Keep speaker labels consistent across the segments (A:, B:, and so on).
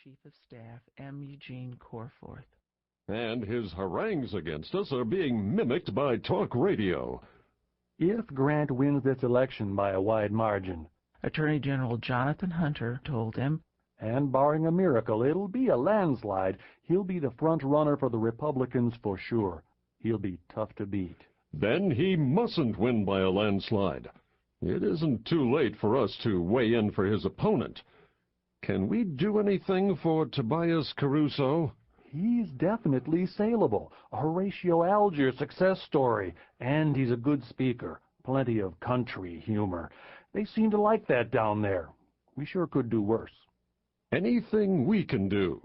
A: Chief of Staff M. Eugene Corforth.
B: And his harangues against us are being mimicked by talk radio.
C: If Grant wins this election by a wide margin,
A: Attorney General Jonathan Hunter told him,
C: and barring a miracle, it'll be a landslide, he'll be the front runner for the Republicans for sure. He'll be tough to beat.
B: Then he mustn't win by a landslide. It isn't too late for us to weigh in for his opponent. Can we do anything for Tobias Caruso?
C: He's definitely saleable, a Horatio Alger success story, and he's a good speaker. Plenty of country humor. They seem to like that down there. We sure could do worse.
B: Anything we can do?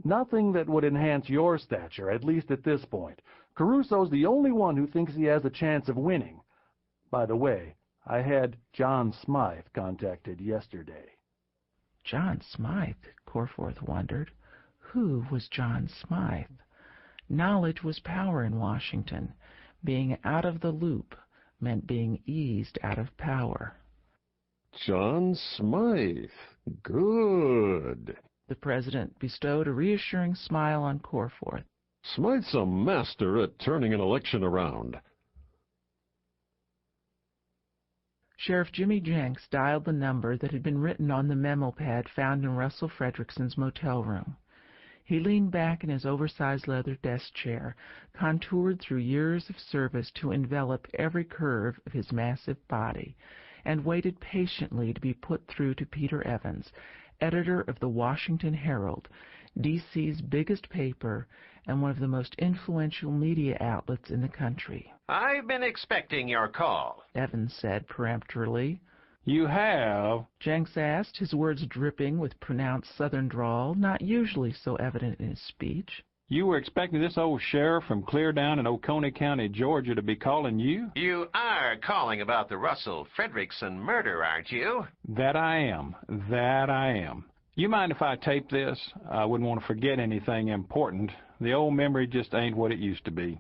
C: Nothing that would enhance your stature, at least at this point. Caruso's the only one who thinks he has a chance of winning. By the way, I had John Smythe contacted yesterday.
A: John Smythe, Corforth wondered. Who was John Smythe? Knowledge was power in Washington. Being out of the loop meant being eased out of power.
B: John Smythe. Good.
A: The president bestowed a reassuring smile on Corforth.
B: Smythe's a master at turning an election around.
A: Sheriff Jimmy Jenks dialed the number that had been written on the memo pad found in Russell Fredrickson's motel room. He leaned back in his oversized leather desk chair, contoured through years of service to envelop every curve of his massive body, and waited patiently to be put through to Peter Evans, editor of the Washington Herald, D.C.'s biggest paper and one of the most influential media outlets in the country.
D: "I've been expecting your call,"
A: Evans said peremptorily.
E: "You have?"
A: Jenks asked, his words dripping with pronounced Southern drawl, not usually so evident in his speech.
E: "You were expecting this old sheriff from clear down in Oconee County, Georgia, to be calling you?"
D: "You are calling about the Russell Fredrickson murder, aren't you?"
E: That I am. That I am. You mind if I tape this? I wouldn't want to forget anything important. The old memory just ain't what it used to be.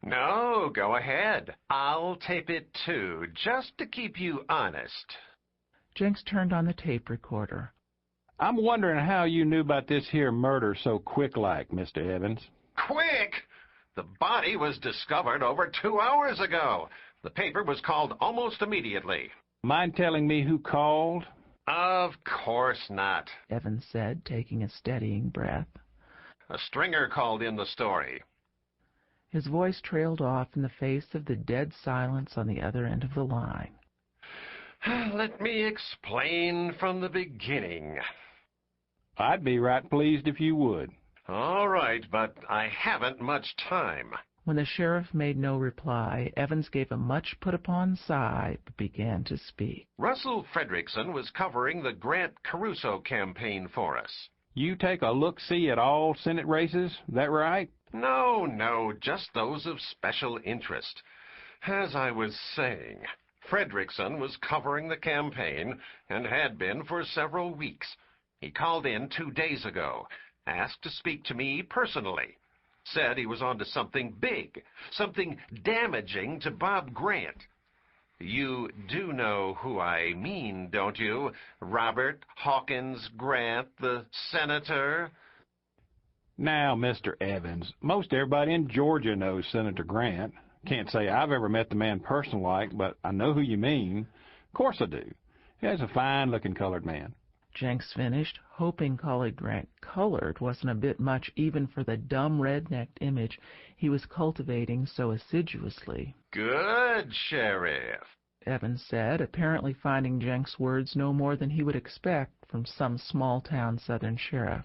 D: "No, go ahead. I'll tape it too, just to keep you honest."
A: Jenks turned on the tape recorder.
E: "I'm wondering how you knew about this here murder so quick-like, Mr. Evans."
D: "Quick! The body was discovered over 2 hours ago. The paper was called almost immediately."
E: "Mind telling me who called?"
D: "Of course not,"
A: Evans said, taking a steadying breath.
D: "A stringer called in the story."
A: His voice trailed off in the face of the dead silence on the other end of the line.
D: "Let me explain from the beginning."
E: "I'd be right pleased if you would."
D: "All right, but I haven't much time."
A: When the sheriff made no reply, Evans gave a much put-upon sigh, but began to speak.
D: "Russell Fredrickson was covering the Grant Caruso campaign for us."
E: "You take a look-see at all Senate races, that right?"
D: No, just those of special interest. As I was saying, Fredrickson was covering the campaign and had been for several weeks. He called in 2 days ago, asked to speak to me personally. Said he was onto something big, something damaging to Bob Grant. You do know who I mean, don't you? Robert Hawkins Grant, the senator?
E: Now, Mr. Evans, most everybody in Georgia knows Senator Grant. Can't say I've ever met the man personal-like, but I know who you mean. Of course I do. He's a fine-looking colored man.
A: Jenks finished, hoping calling Grant colored wasn't a bit much even for the dumb red-necked image he was cultivating so assiduously.
D: "Good, Sheriff,"
A: Evans said, apparently finding Jenks' words no more than he would expect from some small-town Southern sheriff.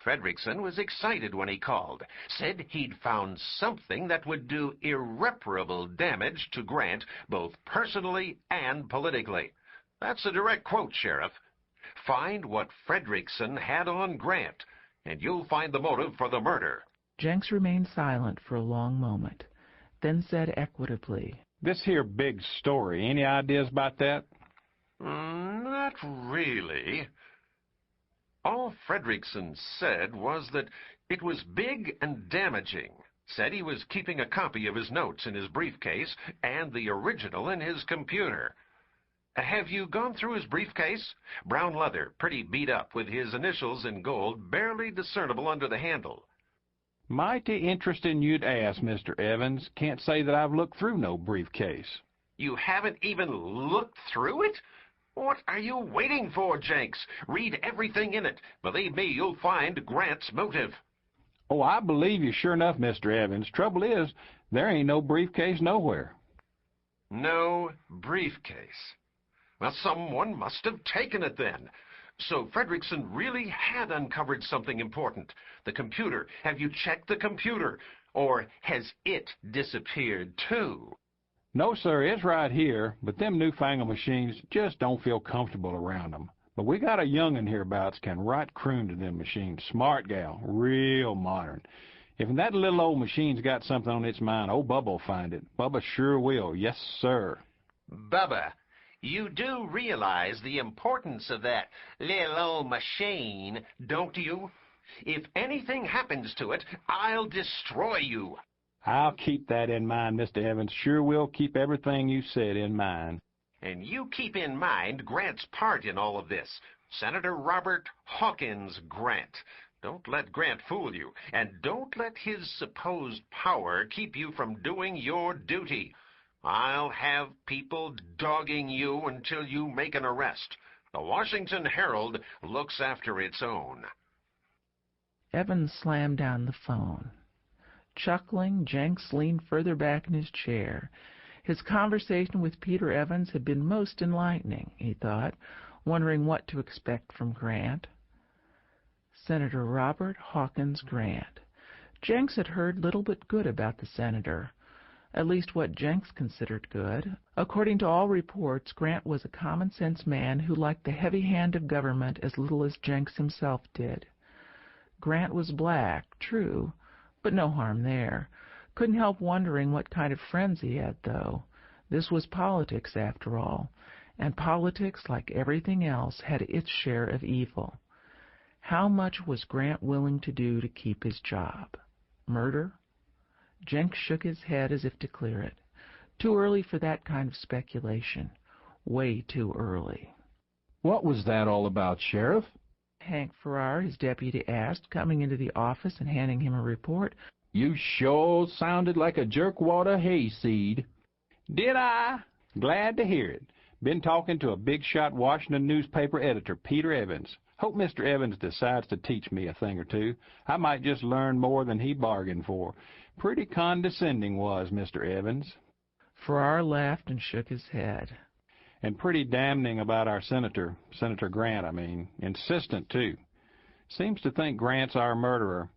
D: "Fredrickson was excited when he called. Said he'd found something that would do irreparable damage to Grant, both personally and politically. That's a direct quote, Sheriff. Find what Fredrickson had on Grant, and you'll find the motive for the murder."
A: Jenks remained silent for a long moment, then said equitably,
E: "This here big story, any ideas about that?"
D: "Not really. All Fredrickson said was that it was big and damaging. Said he was keeping a copy of his notes in his briefcase and the original in his computer. Have you gone through his briefcase? Brown leather, pretty beat up, with his initials in gold, barely discernible under the handle.
E: Mighty interesting you'd ask, Mr. Evans. Can't say that I've looked through no briefcase.
D: You haven't even looked through it? What are you waiting for, Jenks? Read everything in it. Believe me, you'll find Grant's motive.
E: Oh, I believe you sure enough, Mr. Evans. Trouble is, there ain't no briefcase nowhere.
D: No briefcase. Well, someone must have taken it then. So Fredrickson really had uncovered something important. The computer. Have you checked the computer? Or has it disappeared too?
E: No, sir, it's right here, but them newfangled machines just don't feel comfortable around them. But we got a young'un hereabouts can right croon to them machines. Smart gal, real modern. If that little old machine's got something on its mind, old Bubba'll find it. Bubba sure will, yes, sir.
D: Bubba, you do realize the importance of that little old machine, don't you? If anything happens to it, I'll destroy you.
E: I'll keep that in mind, Mr. Evans. Sure will keep everything you said in mind.
D: And you keep in mind Grant's part in all of this. Senator Robert Hawkins Grant. Don't let Grant fool you, and don't let his supposed power keep you from doing your duty. I'll have people dogging you until you make an arrest. The Washington Herald looks after its own.
A: Evans slammed down the phone. Chuckling, Jenks leaned further back in his chair. His conversation with Peter Evans had been most enlightening, he thought, wondering what to expect from Grant. Senator Robert Hawkins Grant. Jenks had heard little but good about the senator, at least what Jenks considered good. According to all reports, Grant was a common-sense man who liked the heavy hand of government as little as Jenks himself did. Grant was black, true, but no harm there. Couldn't help wondering what kind of friends he had, though. This was politics, after all, and politics, like everything else, had its share of evil. How much was Grant willing to do to keep his job? Murder? Jenks shook his head as if to clear it. Too early for that kind of speculation. Way too early.
F: What was that all about, Sheriff?
A: Hank Farrar, his deputy, asked, coming into the office and handing him a report.
F: You sure sounded like a jerkwater hayseed.
E: Did I? Glad to hear it. Been talking to a big-shot Washington newspaper editor, Peter Evans. Hope Mr. Evans decides to teach me a thing or two. I might just learn more than he bargained for. Pretty condescending was Mr. Evans.
A: Farrar laughed and shook his head.
E: And pretty damning about our Senator Grant, I mean. Insistent, too. Seems to think Grant's our murderer.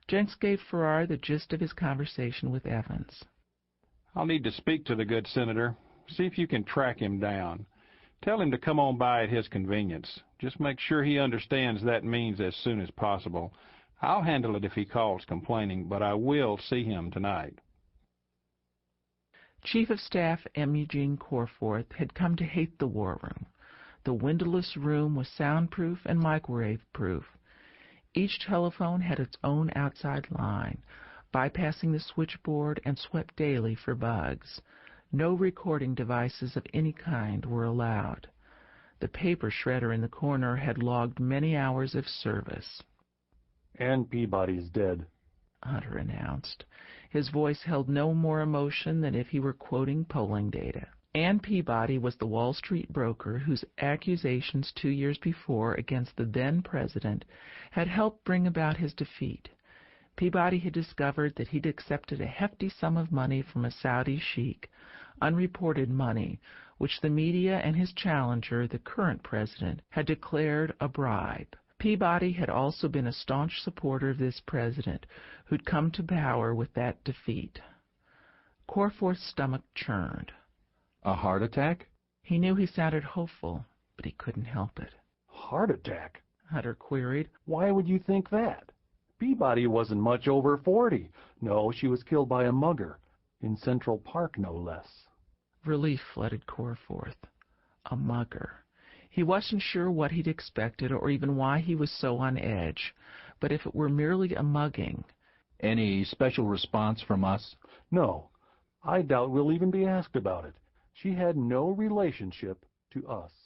A: Jenks gave Farrar the gist of his conversation with Evans.
E: I'll need to speak to the good senator. See if you can track him down. Tell him to come on by at his convenience. Just make sure he understands that means as soon as possible. I'll handle it if he calls complaining, but I will see him tonight.
A: Chief of Staff M. Eugene Corforth had come to hate the war room. The windowless room was soundproof and microwave-proof. Each telephone had its own outside line, bypassing the switchboard and swept daily for bugs. No recording devices of any kind were allowed. The paper shredder in the corner had logged many hours of service.
C: And Peabody's dead,
A: Hunter announced. His voice held no more emotion than if he were quoting polling data. Ann Peabody was the Wall Street broker whose accusations 2 years before against the then-president had helped bring about his defeat. Peabody had discovered that he'd accepted a hefty sum of money from a Saudi sheik, unreported money, which the media and his challenger, the current president, had declared a bribe. Peabody had also been a staunch supporter of this president, who'd come to power with that defeat. Corforth's stomach churned.
F: A heart attack?
A: He knew he sounded hopeful, but he couldn't help it.
C: Heart attack?
A: Hunter queried.
C: Why would you think that? Peabody wasn't much over 40. No, she was killed by a mugger. In Central Park, no less.
A: Relief flooded Corforth. A mugger. He wasn't sure what he'd expected or even why he was so on edge. But if it were merely a mugging...
F: Any special response from us?
C: No. I doubt we'll even be asked about it. She had no relationship to us.